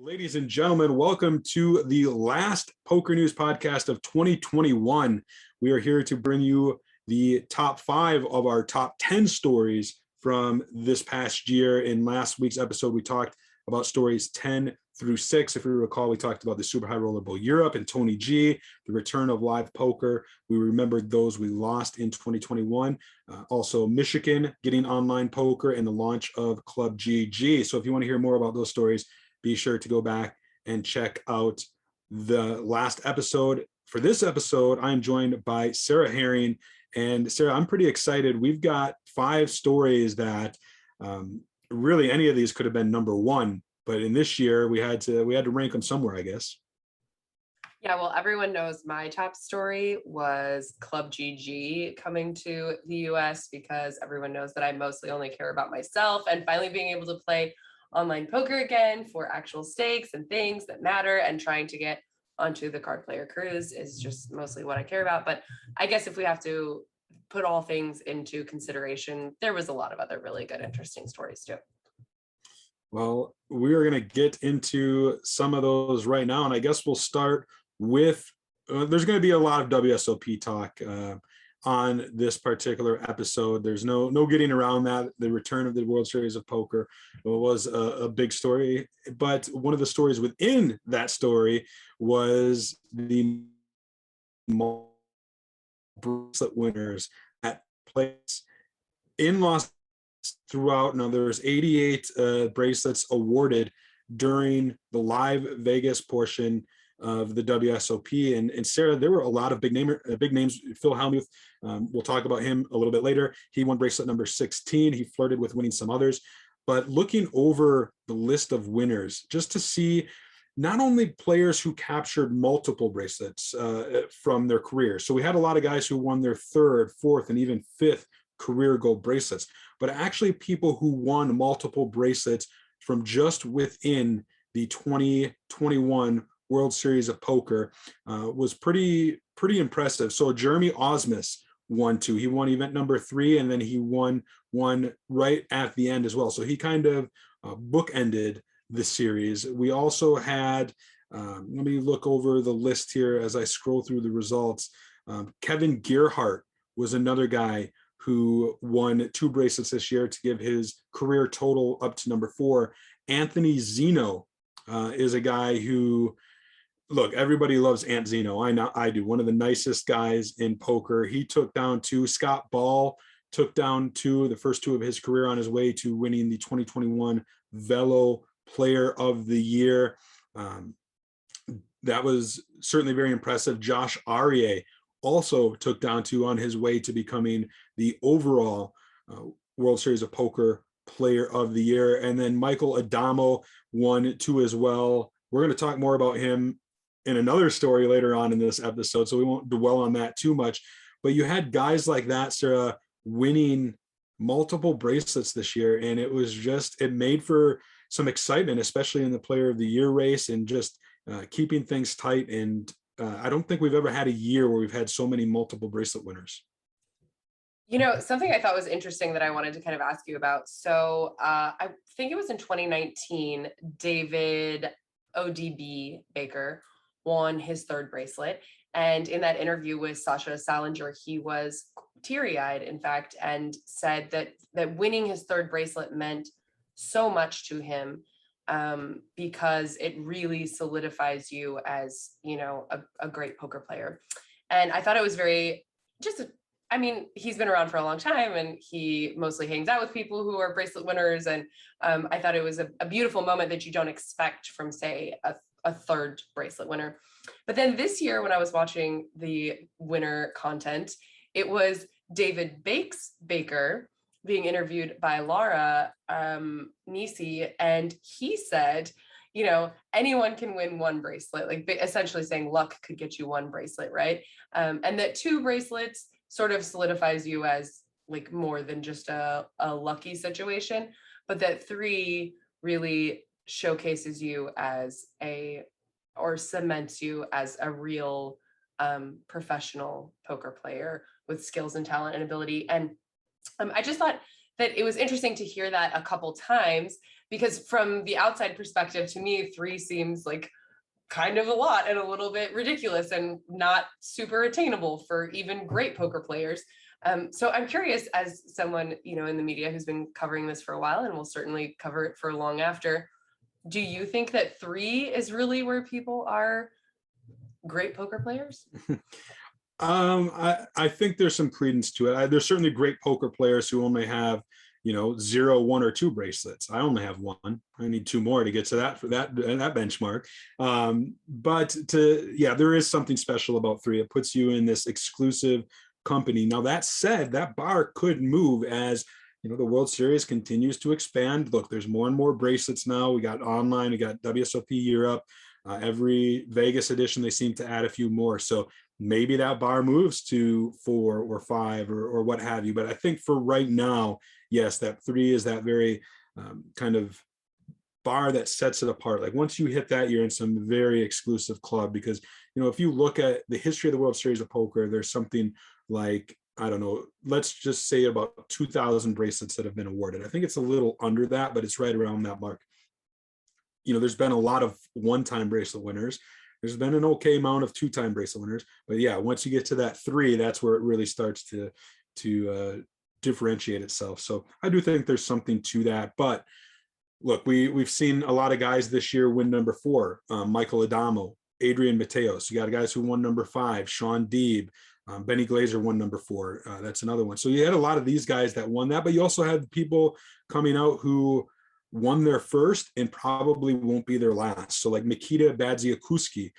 Ladies and gentlemen, welcome to the last PokerNews Podcast of 2021. We are here to bring you the top 5 of our top 10 stories from this past year. In last week's episode, we talked about stories 10 through 6. If you recall, we talked about the Super High Roller Bowl Europe and Tony G, the return of live poker. We remembered those we lost in 2021. Also, Michigan getting online poker and the launch of Club GG. So if you want to hear more about those stories, be sure to go back and check out the last episode. For this episode, I'm joined by Sarah Herring. And Sarah, I'm pretty excited. We've got 5 stories that really any of these could have been number 1. But in this year, we had to rank them somewhere, I guess. Yeah, well, everyone knows my top story was Club GG coming to the US because everyone knows that I mostly only care about myself, and finally being able to play online poker again for actual stakes and things that matter, and trying to get onto the card player cruise is just mostly what I care about. But I guess if we have to put all things into consideration, there was a lot of other really good, interesting stories too. Well, we're going to get into some of those right now. And I guess we'll start with, there's going to be a lot of WSOP talk on this particular episode. There's no getting around that. The return of the World Series of Poker was a big story. But one of the stories within that story was the bracelet winners at place in Las throughout. Now there's 88 bracelets awarded during the live Vegas portion of the WSOP, and Sarah, there were a lot of big names. Phil Hellmuth, we'll talk about him a little bit later. He won bracelet number 16. He flirted with winning some others, but looking over the list of winners, just to see not only players who captured multiple bracelets from their career. So we had a lot of guys who won their 3rd, 4th, and even 5th career gold bracelets, but actually people who won multiple bracelets from just within the 2021 World Series of Poker was pretty impressive. So Jeremy Osmus won 2. He won event number 3, and then he won one right at the end as well. So he kind of bookended the series. We also had, let me look over the list here as I scroll through the results. Kevin Gearhart was another guy who won 2 bracelets this year to give his career total up to number 4. Anthony Zeno is a guy who, look, everybody loves Ant Zeno. I do. One of the nicest guys in poker. He took down 2. Scott Ball took down 2, the first 2 of his career, on his way to winning the 2021 Velo Player of the Year. That was certainly very impressive. Josh Aryeh also took down 2 on his way to becoming the overall World Series of Poker Player of the Year. And then Michael Addamo won 2 as well. We're going to talk more about him in another story later on in this episode, so we won't dwell on that too much. But you had guys like that, Sarah, winning multiple bracelets this year, and it made for some excitement, especially in the Player of the Year race, and just keeping things tight. And I don't think we've ever had a year where we've had so many multiple bracelet winners. You know, something I thought was interesting that I wanted to kind of ask you about. So I think it was in 2019, David ODB Baker won his 3rd bracelet. And in that interview with Sasha Salinger, he was teary-eyed, in fact, and said that winning his 3rd bracelet meant so much to him because it really solidifies you as, you know, a great poker player. And I thought it was very he's been around for a long time, and he mostly hangs out with people who are bracelet winners. And I thought it was a beautiful moment that you don't expect from, say, a 3rd bracelet winner. But then this year, when I was watching the winner content, it was David Baker being interviewed by Laura Nisi, and he said, you know, anyone can win 1 bracelet, like essentially saying luck could get you 1 bracelet, right? And that 2 bracelets sort of solidifies you as like more than just a lucky situation, but that 3 really showcases you as or cements you as a real professional poker player with skills and talent and ability. And I just thought that it was interesting to hear that a couple times, because from the outside perspective, to me, 3 seems like kind of a lot and a little bit ridiculous and not super attainable for even great poker players. So I'm curious, as someone, in the media who's been covering this for a while and will certainly cover it for long after, do you think that 3 is really where people are great poker players? I think there's some credence to it. There's certainly great poker players who only have, 0, 1, or 2 bracelets. I only have 1. I need 2 more to get to that for that benchmark. But there is something special about 3. It puts you in this exclusive company. Now, that said, that bar could move as the World Series continues to expand. Look, there's more and more bracelets now. We got online, we got WSOP Europe. Every Vegas edition, they seem to add a few more. So maybe that bar moves to 4 or 5 or what have you. But I think for right now, yes, that 3 is that very kind of bar that sets it apart. Like once you hit that, you're in some very exclusive club, because, if you look at the history of the World Series of Poker, there's something like, I don't know, let's just say about 2,000 bracelets that have been awarded. I think it's a little under that, but it's right around that mark. There's been a lot of one-time bracelet winners. There's been an okay amount of 2-time bracelet winners, but yeah, once you get to that 3, that's where it really starts to differentiate itself. So I do think there's something to that. But look, we've seen a lot of guys this year win number 4. Michael Addamo, Adrian Mateos. You got guys who won number 5. Sean Deeb, Benny Glazer won number 4. That's another one. So you had a lot of these guys that won that, but you also had people coming out who won their first and probably won't be their last. So like Mikita Badziakuski,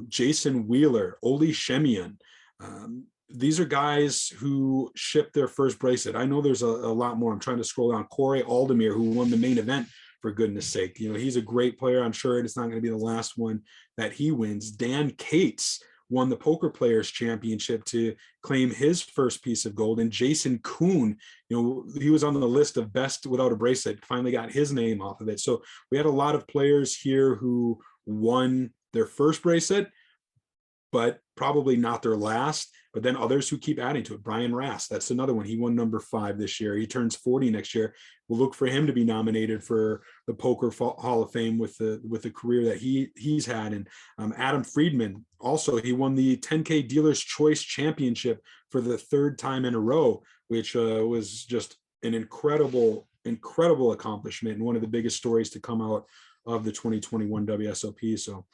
Jason Wheeler, Oli Shemian. These are guys who shipped their first bracelet. I know there's a lot more. I'm trying to scroll down. Corey Aldemir, who won the main event, for goodness sake. He's a great player. I'm sure it's not going to be the last one that he wins. Dan Cates won the Poker Players Championship to claim his first piece of gold. And Jason Kuhn, he was on the list of best without a bracelet, finally got his name off of it. So we had a lot of players here who won their first bracelet, but probably not their last. But then others who keep adding to it. Brian Rass, that's another one. He won number 5 this year. He turns 40 next year. We'll look for him to be nominated for the Poker Hall of Fame with the career that he's had. And Adam Friedman, also, he won the 10K Dealer's Choice Championship for the 3rd time in a row, which was just an incredible accomplishment and one of the biggest stories to come out of the 2021 WSOP. So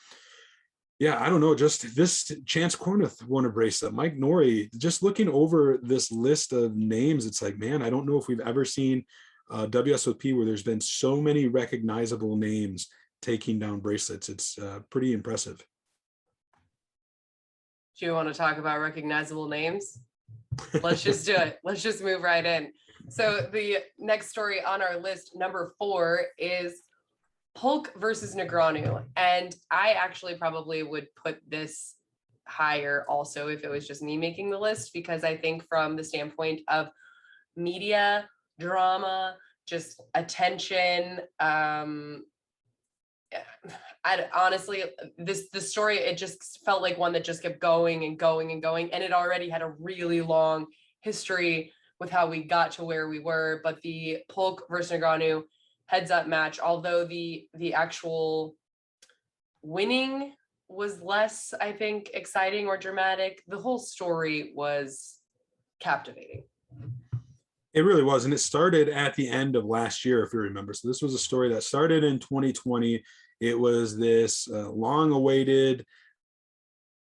yeah, I don't know, just this Chance Kornuth won a bracelet. Mike Norrie, just looking over this list of names, it's like, man, I don't know if we've ever seen WSOP where there's been so many recognizable names taking down bracelets. It's pretty impressive. Do you want to talk about recognizable names? Let's just do it. Let's just move right in. So the next story on our list, number 4, is Polk versus Negreanu. And I actually probably would put this higher also if it was just me making the list, because I think from the standpoint of media, drama, just attention, honestly, the story, it just felt like one that just kept going and going and going. And it already had a really long history with how we got to where we were. But the Polk versus Negreanu heads up match, although the actual winning was less, I think, exciting or dramatic, the whole story was captivating. It really was. And it started at the end of last year, if you remember. So this was a story that started in 2020. It was this long-awaited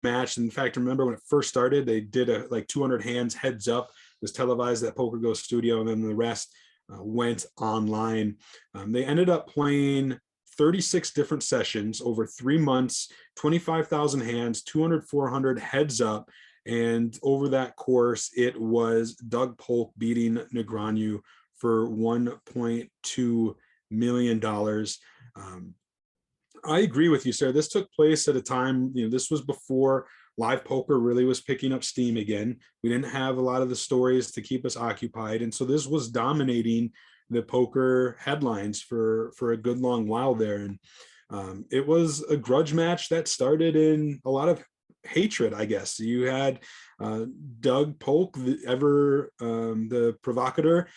match. In fact, remember when it first started, they did a like 200 hands heads up. It was televised at PokerGo Studio, and then the rest went online. They ended up playing 36 different sessions over 3 months, 25,000 hands, 200, 400 heads up. And over that course, it was Doug Polk beating Negreanu for $1.2 million. I agree with you, Sarah. This took place at a time, this was before live poker really was picking up steam again. We didn't have a lot of the stories to keep us occupied. And so this was dominating the poker headlines for a good long while there. And it was a grudge match that started in a lot of hatred, I guess. You had Doug Polk, the provocateur,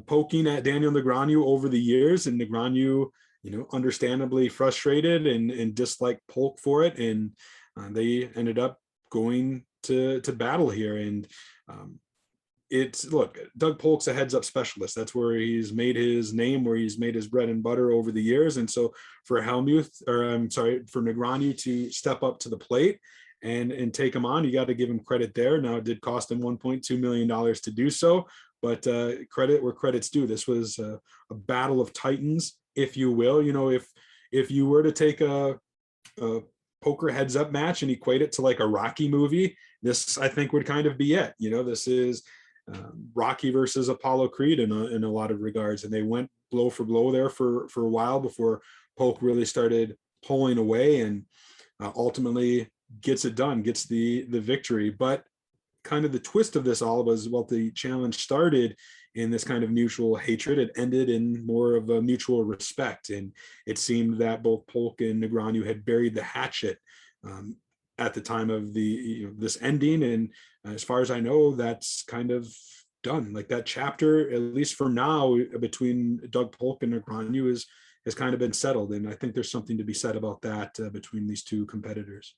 poking at Daniel Negreanu over the years, and Negreanu, understandably frustrated and disliked Polk for it, and they ended up going to battle here. And Doug Polk's a heads-up specialist. That's where he's made his name, where he's made his bread and butter over the years. And so for for Negreanu to step up to the plate and take him on, you got to give him credit there. Now, it did cost him $1.2 million to do so, but credit where credit's due. This was a battle of titans, if you will. If you were to take a poker heads-up match and equate it to like a Rocky movie, this, I think, would kind of be it. This is Rocky versus Apollo Creed in a lot of regards, and they went blow for blow there for a while before Polk really started pulling away and ultimately gets it done, gets the victory. But kind of the twist of this all was, well, the challenge started in this kind of mutual hatred. It ended in more of a mutual respect, and it seemed that both Polk and Negreanu had buried the hatchet at the time of this ending. And as far as I know, that's kind of done. Like, that chapter, at least for now, between Doug Polk and Negreanu has kind of been settled. And I think there's something to be said about that between these two competitors.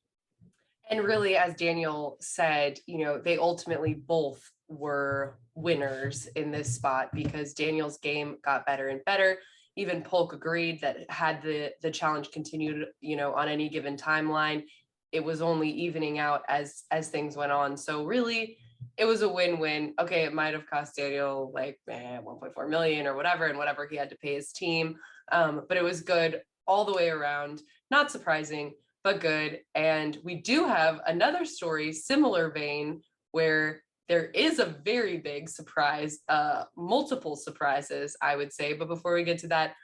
And really, as Daniel said, they ultimately both were winners in this spot, because Daniel's game got better and better. Even Polk agreed that had the challenge continued, on any given timeline, it was only evening out as things went on. So really, it was a win-win. Okay, it might have cost Daniel like 1.4 million or whatever, and whatever he had to pay his team. But it was good all the way around. Not surprising, but good. And we do have another story, similar vein, where there is a very big surprise, multiple surprises, I would say. But before we get to that,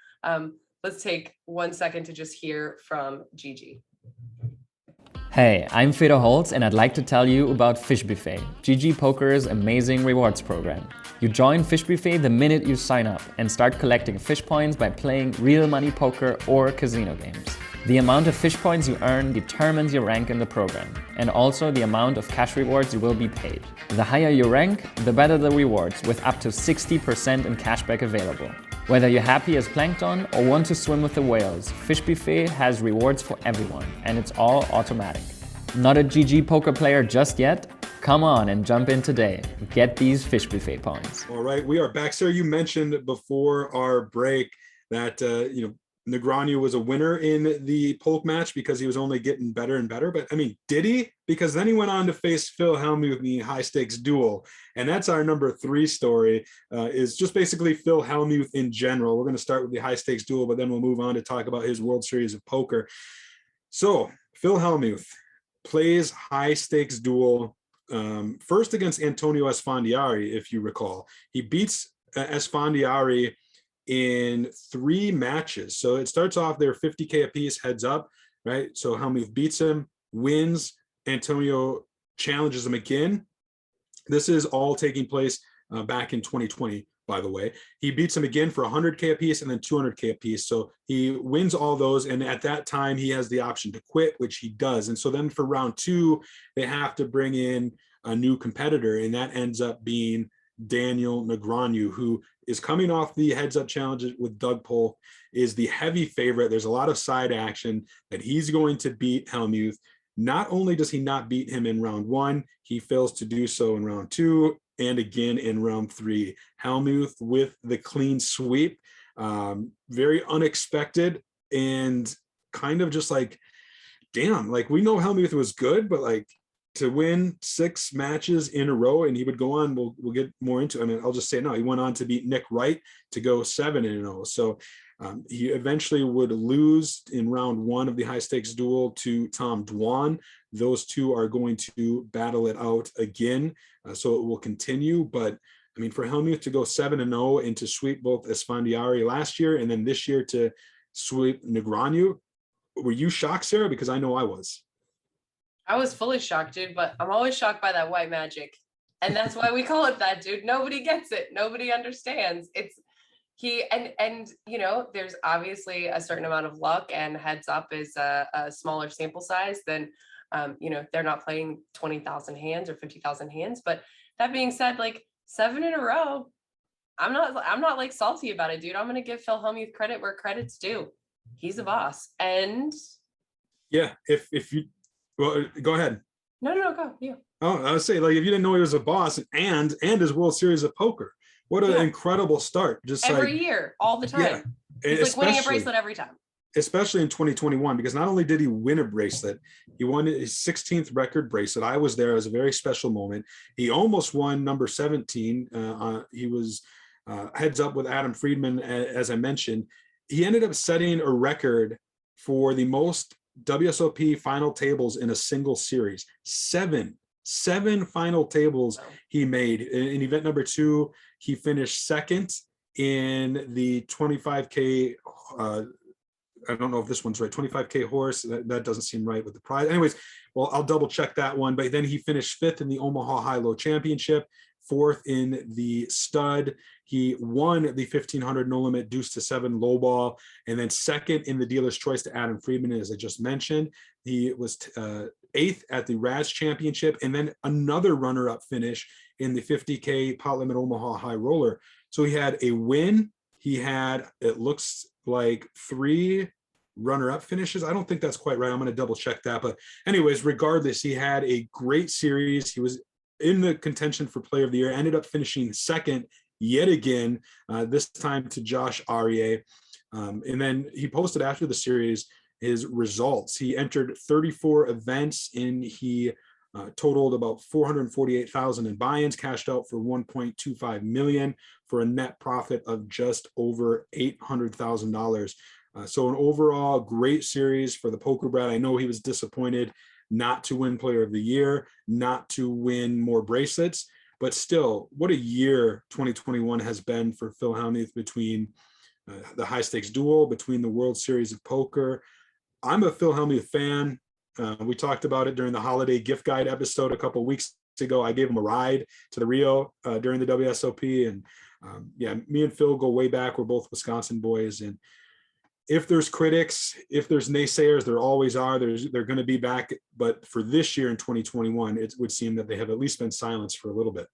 let's take 1 second to just hear from Gigi. Hey, I'm Phil Holmes, and I'd like to tell you about Fish Buffet, GGPoker's amazing rewards program. You join Fish Buffet the minute you sign up and start collecting fish points by playing real money poker or casino games. The amount of fish points you earn determines your rank in the program, and also the amount of cash rewards you will be paid. The higher you rank, the better the rewards, with up to 60% in cashback available. Whether you're happy as plankton or want to swim with the whales, Fish Buffet has rewards for everyone, and it's all automatic. Not a GG poker player just yet? Come on and jump in today. Get these Fish Buffet points. All right, we are back. Sarah, you mentioned before our break that Negreanu was a winner in the Polk match because he was only getting better and better. But I mean, did he? Because then he went on to face Phil Hellmuth in the High Stakes Duel. And that's our number 3 story, is just basically Phil Hellmuth in general. We're going to start with the High Stakes Duel, but then we'll move on to talk about his World Series of Poker. So Phil Hellmuth plays High Stakes Duel first against Antonio Esfandiari, if you recall. He beats Esfandiari in 3 matches. So it starts off there 50K apiece, heads up, right? So Hellmuth beats him, wins. Antonio challenges him again. This is all taking place back in 2020, by the way. He beats him again for 100K apiece and then 200K apiece. So he wins all those. And at that time, he has the option to quit, which he does. And so then for round 2, they have to bring in a new competitor. And that ends up being Daniel Negreanu, who is coming off the heads-up challenge with Doug Polk, is the heavy favorite. There's a lot of side action that he's going to beat Hellmuth. Not only does he not beat him in round 1, he fails to do so in round 2 and again in round 3. Hellmuth with the clean sweep, very unexpected and kind of just like, damn, like we know Hellmuth was good, but like to win 6 matches in a row, and he would go on, we'll get more into it. I mean, I'll just say no, he went on to beat Nick Wright to go 7-0. So he eventually would lose in round 1 of the High Stakes Duel to Tom Dwan. Those two are going to battle it out again. So it will continue. But I mean, for Hellmuth to go 7-0 and to sweep both Esfandiari last year and then this year to sweep Negreanu, were you shocked, Sarah? Because I know I was. I was fully shocked, dude, but I'm always shocked by that white magic. And that's why we call it that, dude. Nobody gets it. Nobody understands. And there's obviously a certain amount of luck, and heads up is a smaller sample size than they're not playing 20,000 hands or 50,000 hands. But that being said, like 7 in a row, I'm not like salty about it, dude. I'm gonna give Phil Hellmuth credit where credit's due. He's a boss. And yeah, if you go ahead. No, go. Yeah. Oh, I would say, like, if you didn't know he was a boss and his World Series of Poker, what an incredible start! Just every year, all the time. Yeah, he's like winning a bracelet every time. Especially in 2021, because not only did he win a bracelet, he won his 16th record bracelet. I was there. It was a very special moment. He almost won number 17. He was heads up with Adam Friedman, as I mentioned. He ended up setting a record for the most WSOP final tables in a single series. Seven final tables he made. In event number 2, he finished second in the 25K. I don't know if this one's right. 25K horse. That doesn't seem right with the prize. Anyways, well, I'll double check that one. But then he finished 5th in the Omaha High-Low Championship, 4th in the stud. He won the 1500 no limit deuce to 7 low ball, and then 2nd in the dealer's choice to Adam Friedman, as I just mentioned. He was 8th at the Raz Championship, and then another runner-up finish in the 50K pot limit Omaha High Roller. So he had a win. He had, it looks like, 3 runner-up finishes. I don't think that's quite right. I'm going to double check that. But anyways, regardless, he had a great series. He was in the contention for player of the year, ended up finishing 2nd yet again, this time to Josh Aryeh. And then he posted after the series his results. He entered 34 events, and he totaled about 448,000 in buy-ins, cashed out for 1.25 million for a net profit of just over $800,000. So an overall great series for the Poker Brat. I know he was disappointed not to win player of the year, not to win more bracelets, but still, what a year 2021 has been for Phil Hellmuth, between the High Stakes Duel, between the World Series of Poker. I'm a Phil Hellmuth fan. We talked about it during the holiday gift guide episode a couple of weeks ago. I gave him a ride to the Rio during the WSOP, and me and Phil go way back. We're both Wisconsin boys, and if there's critics, if there's naysayers, there always are. They're going to be back, but for this year in 2021, it would seem that they have at least been silenced for a little bit.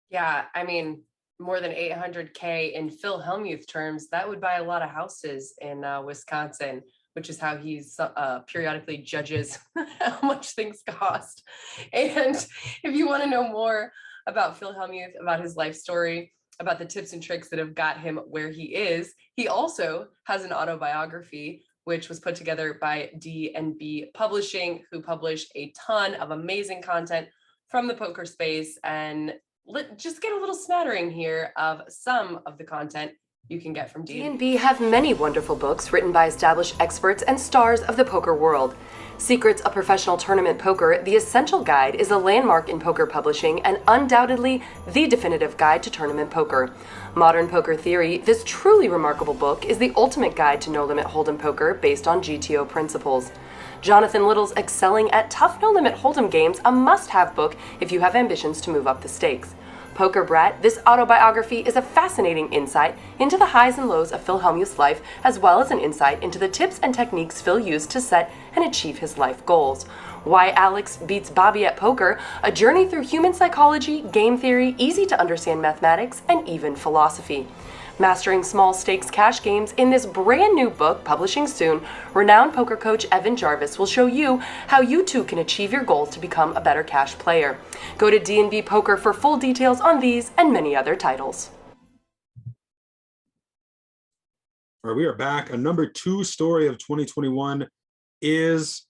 Yeah, I mean, more than 800K in Phil Hellmuth terms, that would buy a lot of houses in Wisconsin, which is how he's periodically judges how much things cost. And if you want to know more about Phil Hellmuth, about his life story, about the tips and tricks that have got him where he is, he also has an autobiography, which was put together by D&B Publishing, who publish a ton of amazing content from the poker space. And just get a little smattering here of some of the content you can get from D&B have many wonderful books written by established experts and stars of the poker world. Secrets of Professional Tournament Poker, The Essential Guide, is a landmark in poker publishing and undoubtedly the definitive guide to tournament poker. Modern Poker Theory, this truly remarkable book, is the ultimate guide to no-limit hold'em poker based on GTO principles. Jonathan Little's Excelling at Tough No-Limit Hold'em Games, a must-have book if you have ambitions to move up the stakes. Poker Brat, this autobiography is a fascinating insight into the highs and lows of Phil Hellmuth's life, as well as an insight into the tips and techniques Phil used to set and achieve his life goals. Why Alex Beats Bobby at Poker, a journey through human psychology, game theory, easy-to-understand mathematics, and even philosophy. Mastering small stakes cash games, in this brand new book, publishing soon, renowned poker coach Evan Jarvis will show you how you too can achieve your goals to become a better cash player. Go to D&B Poker for full details on these and many other titles. All right, we are back. A number 2 story of 2021 is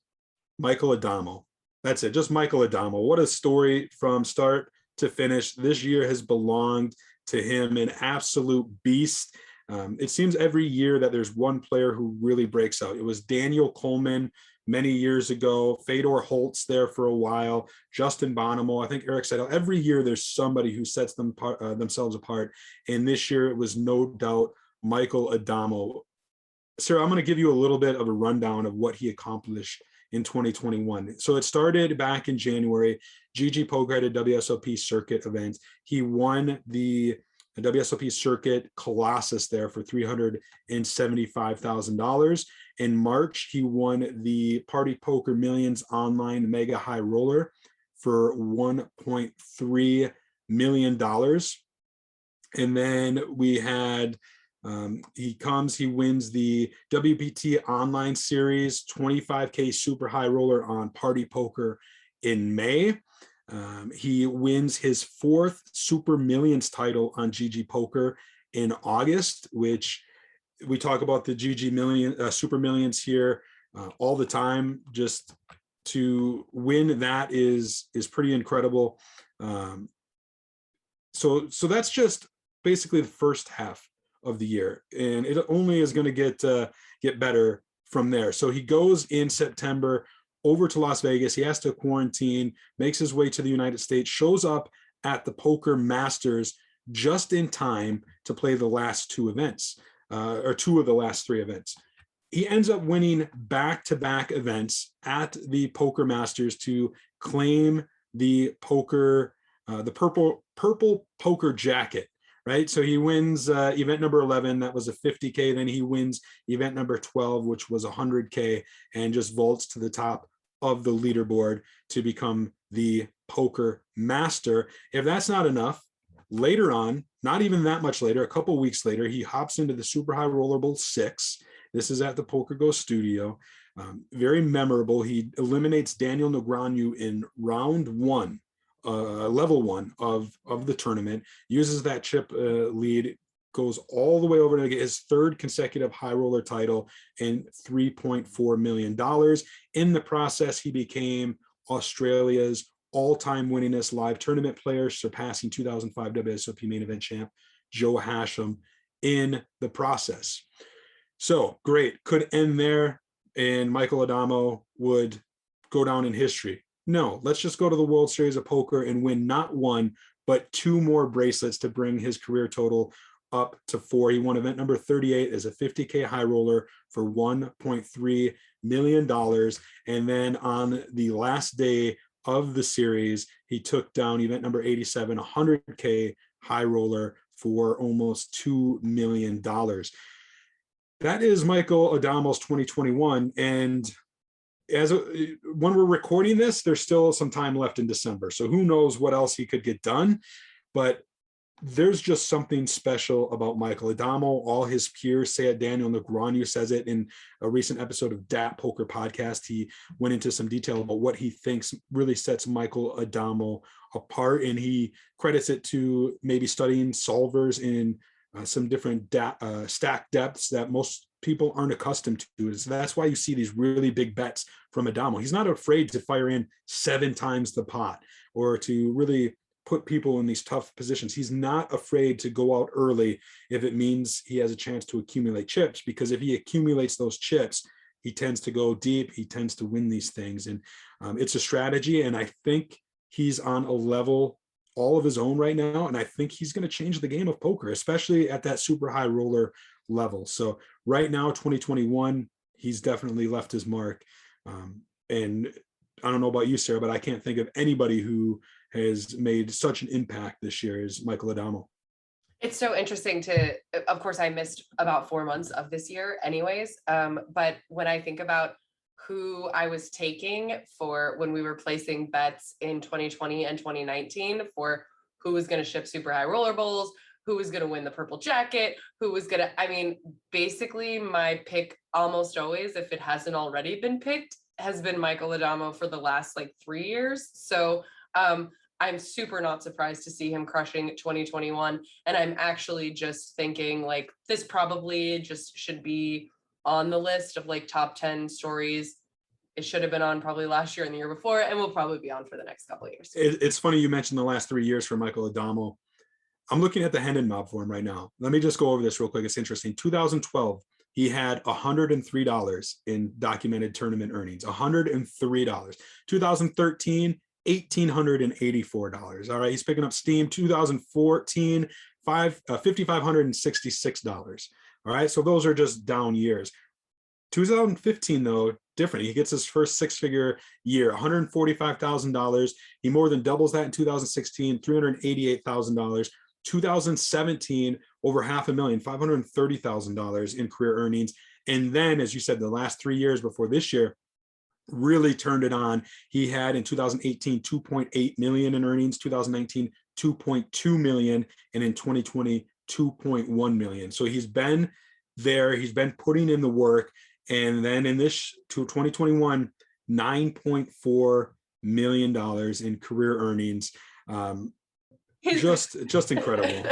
Michael Addamo. That's it, just Michael Addamo. What a story from start to finish. This year has belonged to him, an absolute beast. It seems every year that there's one player who really breaks out. It was Daniel Coleman many years ago, Fedor Holtz there for a while, Justin Bonomo, I think Eric Seidel. Every year there's somebody who sets themselves apart, and this year it was no doubt Michael Addamo. Sir, I'm going to give you a little bit of a rundown of what he accomplished in 2021. So it started back in January. GGPoker had a WSOP circuit event. He won the a WSOP circuit Colossus there for $375,000. In March, he won the Party Poker Millions Online Mega High Roller for $1.3 million. And then we had, he wins the WPT Online Series 25K Super High Roller on Party Poker in May. He wins his 4th Super Millions title on GGPoker in August, which we talk about the Super Millions here all the time. Just to win that is pretty incredible. So that's just basically the first half of the year, and it only is going to get better from there. So he goes in September over to Las Vegas. He has to quarantine, makes his way to the United States, shows up at the Poker Masters just in time to play the last 2 events, or 2 of the last 3 events. He ends up winning back-to-back events at the Poker Masters to claim the purple poker jacket, right? So he wins event number 11, that was a 50K. Then he wins event number 12, which was 100K, and just vaults to the top of the leaderboard to become the poker master. If that's not enough, later on, not even that much later, a couple weeks later, he hops into the Super High Roller Bowl 6. This is at the Poker Go studio. Very memorable. He eliminates Daniel Negreanu in round 1, level 1 of the tournament, uses that chip lead, goes all the way over to get his 3rd consecutive high roller title and $3.4 million. In the process, he became Australia's all-time winningest live tournament player, surpassing 2005 WSOP Main Event champ Joe Hashem in the process. So great, could end there, and Michael Addamo would go down in history. No, let's just go to the World Series of Poker and win not 1, but 2 more bracelets to bring his career total up to 4. He won event number 38 as a 50K high roller for $1.3 million. And then on the last day of the series, he took down event number 87, 100K high roller for almost $2 million. That is Michael Addamo's 2021. And when we're recording this, there's still some time left in December. So who knows what else he could get done. But there's just something special about Michael Addamo. All his peers say it. Daniel Negreanu says it in a recent episode of DAP Poker Podcast. He went into some detail about what he thinks really sets Michael Addamo apart, and he credits it to maybe studying solvers in some different stack depths that most people aren't accustomed to. So that's why you see these really big bets from Addamo. He's not afraid to fire in 7 times the pot or to really put people in these tough positions. He's not afraid to go out early if it means he has a chance to accumulate chips, because if he accumulates those chips, he tends to go deep, he tends to win these things. And it's a strategy, and I think he's on a level all of his own right now, and I think he's going to change the game of poker, especially at that super high roller level. So right now, 2021, he's definitely left his mark. And I don't know about you, Sarah, but I can't think of anybody who has made such an impact this year as Michael Addamo. It's so interesting of course, I missed about 4 months of this year anyways. But when I think about who I was taking for when we were placing bets in 2020 and 2019 for who was going to ship super high roller bowls, who was going to win the purple jacket, basically my pick almost always, if it hasn't already been picked, has been Michael Addamo for the last 3 years. So I'm super not surprised to see him crushing 2021. And I'm actually just thinking this probably just should be on the list of top 10 stories. It should have been on probably last year and the year before, and will probably be on for the next couple of years. It's funny you mentioned the last 3 years for Michael Addamo. I'm looking at the Hendon Mob for him right now. Let me just go over this real quick. It's interesting. 2012, he had $103 in documented tournament earnings. $103. 2013, $1,884. All right, he's picking up steam. 2014, $5,566. All right, so those are just down years. 2015, though, different. He gets his first 6-figure year, $145,000. He more than doubles that in 2016, $388,000. 2017, over $530,000, $530,000 in career earnings. And then, as you said, the last 3 years before this year, really turned it on. He had in 2018, 2.8 million in earnings, 2019, 2.2 million, and in 2020, 2.1 million. So he's been there, he's been putting in the work. And then in this to 2021, $9.4 million in career earnings. Just incredible.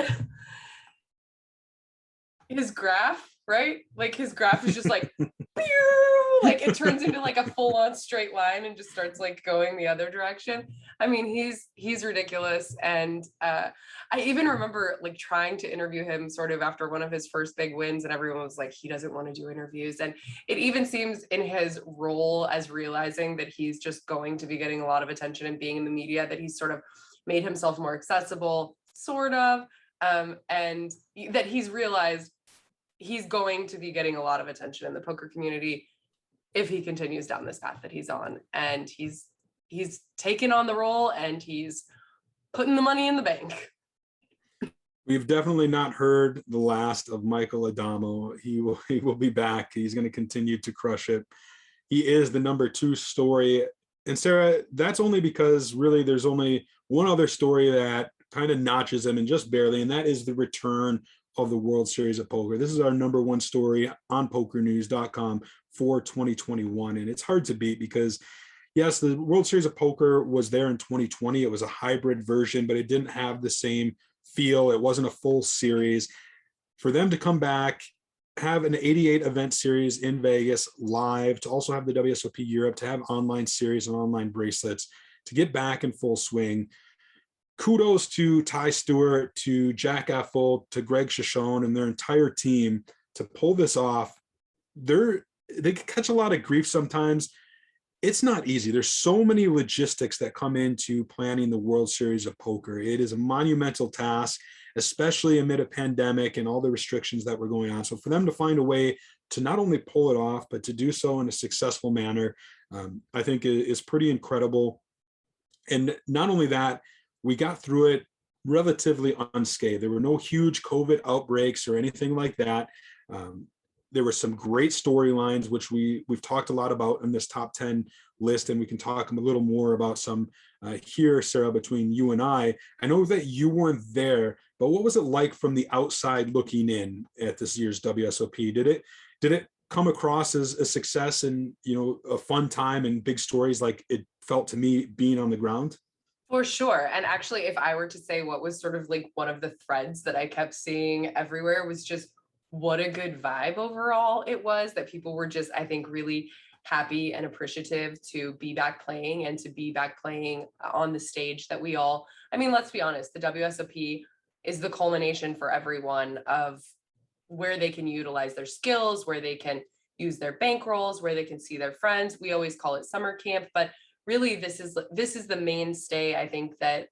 His graph, right? Like his graph is just like, pew! Like it turns into like a full-on straight line and just starts like going the other direction. I mean, he's ridiculous. And I even remember like trying to interview him sort of after one of his first big wins, and everyone was like, he doesn't want to do interviews. And it even seems in his role as realizing that he's just going to be getting a lot of attention and being in the media, that he's sort of made himself more accessible, sort of, and that he's realized he's going to be getting a lot of attention in the poker community if he continues down this path that he's on. And he's taken on the role and he's putting the money in the bank. We've definitely not heard the last of Michael Addamo. He will be back. He's going to continue to crush it. He is the number 2 story. And Sarah, that's only because really there's only one other story that kind of notches him, and just barely, and that is the return of the World Series of Poker. This is our number 1 story on PokerNews.com for 2021. And it's hard to beat because, yes, the World Series of Poker was there in 2020. It was a hybrid version, but it didn't have the same feel. It wasn't a full series. For them to come back, have an 88 event series in Vegas live, to also have the WSOP Europe, to have online series and online bracelets, to get back in full swing. Kudos to Ty Stewart, to Jack Effel, to Greg Shoshone and their entire team to pull this off. They catch a lot of grief sometimes. It's not easy. There's so many logistics that come into planning the World Series of Poker. It is a monumental task, especially amid a pandemic and all the restrictions that were going on. So for them to find a way to not only pull it off, but to do so in a successful manner, I think is pretty incredible. And not only that, we got through it relatively unscathed. There were no huge COVID outbreaks or anything like that. There were some great storylines, which we've talked a lot about in this top 10 list, and we can talk a little more about some here, Sarah, between you and I. I know that you weren't there, but what was it like from the outside looking in at this year's WSOP? Did it come across as a success and, you know, a fun time and big stories like it felt to me being on the ground? For sure. And actually, if I were to say what was sort of like one of the threads that I kept seeing everywhere, was just what a good vibe overall it was, that people were just, I think, really happy and appreciative to be back playing and to be back playing on the stage that we all, I mean, let's be honest, the WSOP is the culmination for everyone of where they can utilize their skills, where they can use their bankrolls, where they can see their friends. We always call it summer camp, but really this is the mainstay, I think, that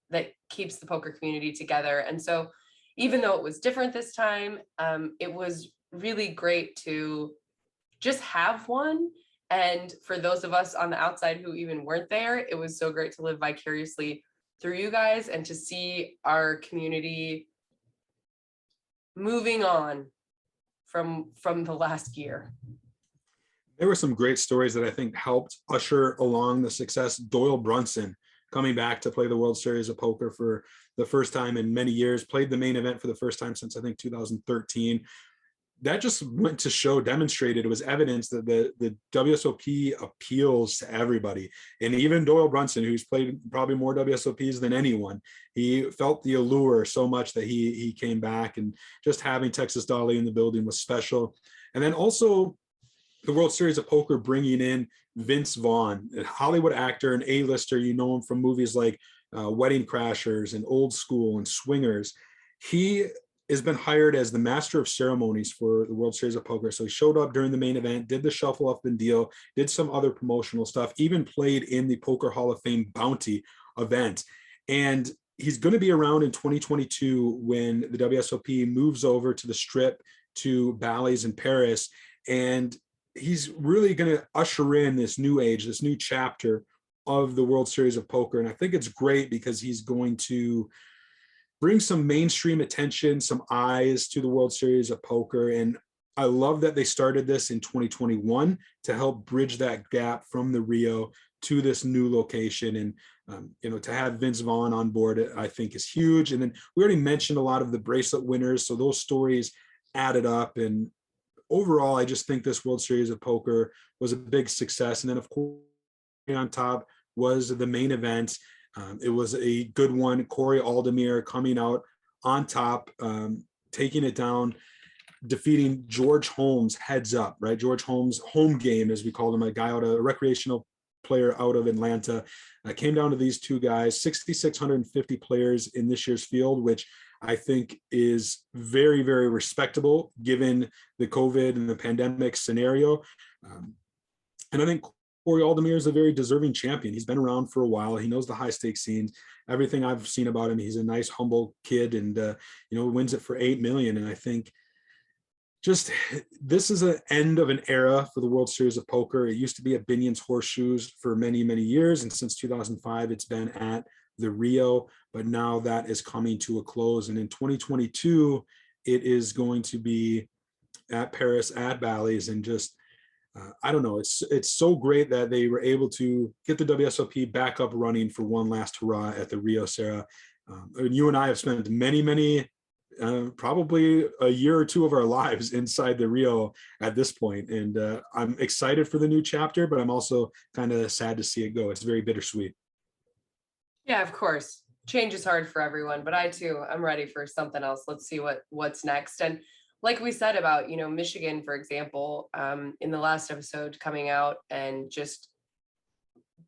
keeps the poker community together. And so even though it was different this time, it was really great to just have one. And for those of us on the outside who even weren't there, it was so great to live vicariously through you guys and to see our community moving on from the last year. There were some great stories that I think helped usher along the success. Doyle Brunson coming back to play the World Series of Poker for the first time in many years, played the main event for the first time since I think 2013. That just went to show, demonstrated, it was evidence that the WSOP appeals to everybody. And even Doyle Brunson, who's played probably more WSOPs than anyone, he felt the allure so much that he came back, and just having Texas Dolly in the building was special. And then also the World Series of Poker bringing in Vince Vaughn, a Hollywood actor and A-lister. You know him from movies like Wedding Crashers and Old School and Swingers. He has been hired as the master of ceremonies for the World Series of Poker. So he showed up during the main event, did the shuffle up and deal, did some other promotional stuff, even played in the Poker Hall of Fame Bounty event. And he's going to be around in 2022 when the WSOP moves over to the Strip, to Bally's in Paris. And he's really going to usher in this new age, this new chapter of the World Series of Poker. And I think it's great because he's going to bring some mainstream attention, some eyes to the World Series of Poker. And I love that they started this in 2021 to help bridge that gap from the Rio to this new location. And, to have Vince Vaughn on board, I think is huge. And then we already mentioned a lot of the bracelet winners. So those stories added up. And overall, I just think this World Series of Poker was a big success. And then, of course, on top was the main event. It was a good one. Corey Aldemir coming out on top, taking it down, defeating George Holmes heads up, right? George Holmes, home game, as we called him, a recreational player out of Atlanta. Came down to these two guys, 6,650 players in this year's field, which I think is very, very respectable given the COVID and the pandemic scenario. And I think Corey Aldemir is a very deserving champion. He's been around for a while. He knows the high stakes scene. Everything I've seen about him, he's a nice, humble kid, and wins it for $8 million. And I think just this is an end of an era for the World Series of Poker. It used to be at Binion's Horseshoes for many, many years, and since 2005, it's been at the Rio. But now that is coming to a close, and in 2022, it is going to be at Paris at Bally's, and just I don't know. It's so great that they were able to get the WSOP back up running for one last hurrah at the Rio, Sarah. And you and I have spent many, probably a year or two of our lives inside the Rio at this point. And I'm excited for the new chapter, but I'm also kind of sad to see it go. It's very bittersweet. Yeah, of course. Change is hard for everyone, but I'm ready for something else. Let's see what's next. And like we said about, Michigan, for example, in the last episode coming out and just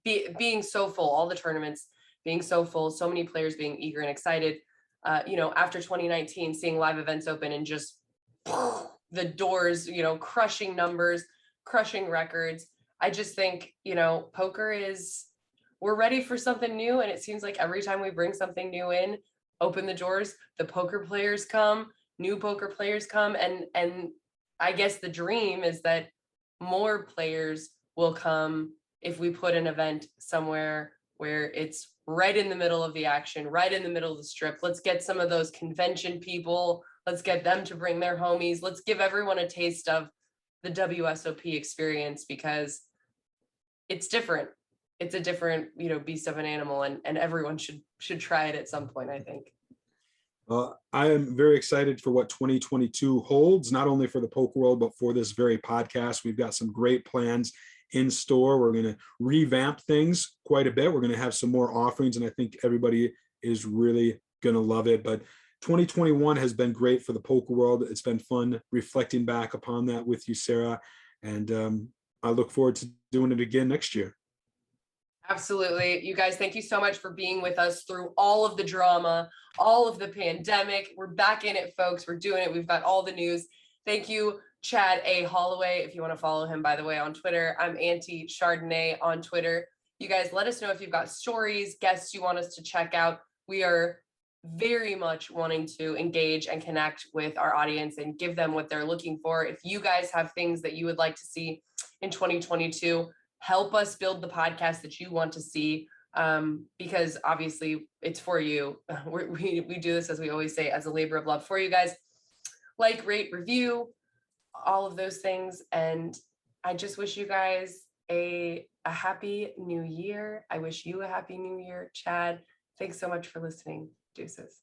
being so full, all the tournaments being so full, so many players being eager and excited, after 2019, seeing live events open and just the doors, crushing numbers, crushing records. I just think, poker we're ready for something new. And it seems like every time we bring something new in, open the doors, the poker players come, new poker players come. And I guess the dream is that more players will come if we put an event somewhere where it's right in the middle of the action, right in the middle of the strip. Let's get some of those convention people. Let's get them to bring their homies. Let's give everyone a taste of the WSOP experience, because it's different. It's a different, beast of an animal, and everyone should try it at some point, I think. I am very excited for what 2022 holds, not only for the poker world, but for this very podcast. We've got some great plans in store. We're going to revamp things quite a bit. We're going to have some more offerings, and I think everybody is really going to love it. But 2021 has been great for the poker world. It's been fun reflecting back upon that with you, Sarah. And I look forward to doing it again next year. Absolutely. You guys, thank you so much for being with us through all of the drama, all of the pandemic. We're back in it, folks. We're doing it. We've got all the news. Thank you, Chad A. Holloway. If you want to follow him, by the way, on Twitter, I'm Auntie Chardonnay on Twitter. You guys, let us know if you've got stories, guests you want us to check out. We are very much wanting to engage and connect with our audience and give them what they're looking for. If you guys have things that you would like to see in 2022, help us build the podcast that you want to see, because obviously it's for you. We do this, as we always say, as a labor of love for you guys. Like, rate, review, all of those things. And I just wish you guys a happy new year. I wish you a happy new year, Chad. Thanks so much for listening. Deuces.